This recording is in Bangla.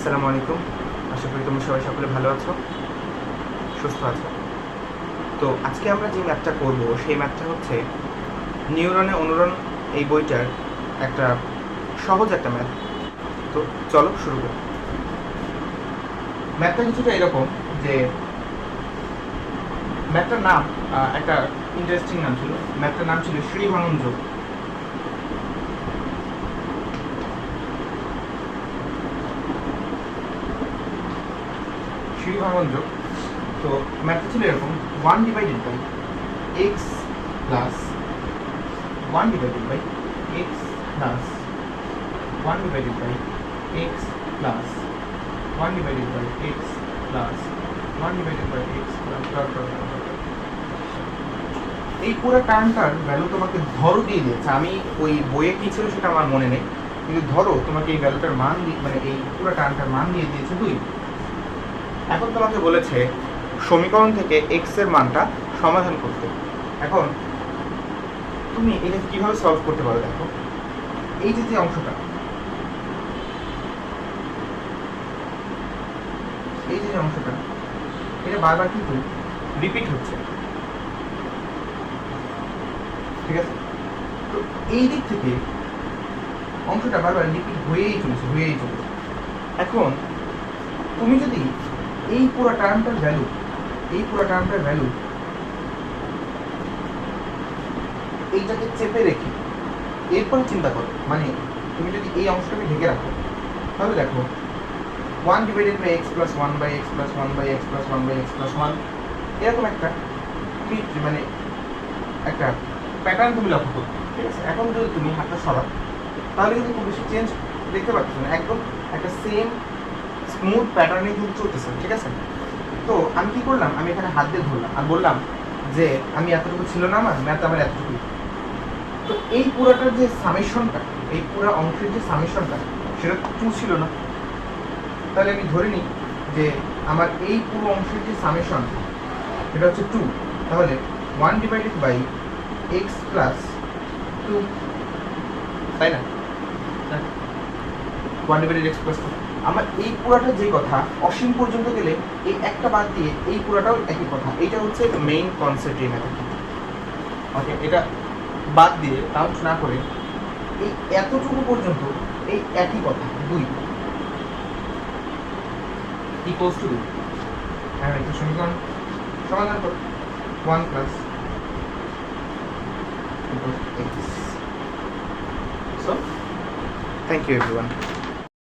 আসসালামু আলাইকুম। আশা করি তোমরা সবাই সকলে ভালো আছো, সুস্থ আছো। তো আজকে আমরা যে ম্যাথটা করব সেই ম্যাথটা হচ্ছে নিউরনে অনুরণ এই বইটার একটা সহজ একটা ম্যাথ। তো চলো শুরু করি। ম্যাথটা কিছুটা এরকম যে ম্যাথটার নাম একটা ইন্টারেস্টিং নাম ছিল। ম্যাথটার নাম ছিল শ্রীভাঙন যোগ। শ্রীভাঙন যোগ। তো ম্যাথটা ছিল এরকম 1 divided by x plus 1 divided by x plus 1 divided by x plus 1 divided by x plus 1 divided by x plus dot dot dot. এই পুরো টার্মটার ভ্যালু তোমাকে ধরো দিয়ে দিয়েছে। আমি ওই বইয়ে কি ছিল সেটা আমার মনে নেই, কিন্তু ধরো তোমাকে এই ভ্যালুটার মান মানে এই পুরো টার্মটার মান দিয়ে দিয়েছে 2। এখন তোমাকে বলেছে সমীকরণ থেকে x এর মানটা সমাধান করতে। এখন তুমি এটা কিভাবে সলভ করতে পারো দেখো। এই যে অংশটা, এই যে অংশটা, এটা বারবার কিন্তু রিপিট হচ্ছে, ঠিক আছে? তো এই দিক থেকে অংশটা বারবার রিপিট হয়েই চলেছে। এখন তুমি যদি এই পুরো টার্মটার ভ্যালু এইটাকে চেপে রেখে এরপরে চিন্তা করো, মানে তুমি যদি এই অংশটাকে ঢেকে রাখো, তাহলে দেখো 1 divided by x plus 1 by x plus 1 by x plus 1 by x plus 1 এরকম একটা মানে একটা প্যাটার্ন তুমি লক্ষ্য করো, ঠিক আছে? এখন যদি তুমি হাতটা সরাও, তাহলে কিন্তু খুব বেশি চেঞ্জ দেখতে পাচ্ছ না, একদম একটা সেম স্মুথ প্যাটার্নে কিন্তু চলতেছে, ঠিক আছে? তো আমি কি করলাম, আমি এখানে হাত দিয়ে ধরলাম আর বললাম যে আমি এতটুকু ছিল না, আমার ম্যাথ আমার এতটুকু। তো এই পুরোটার যে সামেশনটা, এই পুরো অংশের যে সামেশনটা, সেটা 2 ছিল না। তাহলে আমি ধরে নিই যে আমার এই পুরো অংশের যে সামেশন সেটা হচ্ছে 2। তাহলে 1 ডিভাইডেড বাই x প্লাস 2, তাই না? 1 ডিভাইডেড x প্লাস 2। আমার এই পুরাটা যে কথা, অসীম পর্যন্ত গেলে এই একটা বাদ দিয়ে এই পুরাটাও একই কথা। এইটা হচ্ছে মেইন কনসেপ্ট এই ম্যাথের। ওকে, এটা বাদ দিয়ে কাউন্ট না করে এই এতটুকু পর্যন্ত এই একই কথা 2 ইকুয়ালস টু 2। হ্যাঁ, একটা সমীকরণ সমাধান করো। 1 plus x। So, thank you everyone.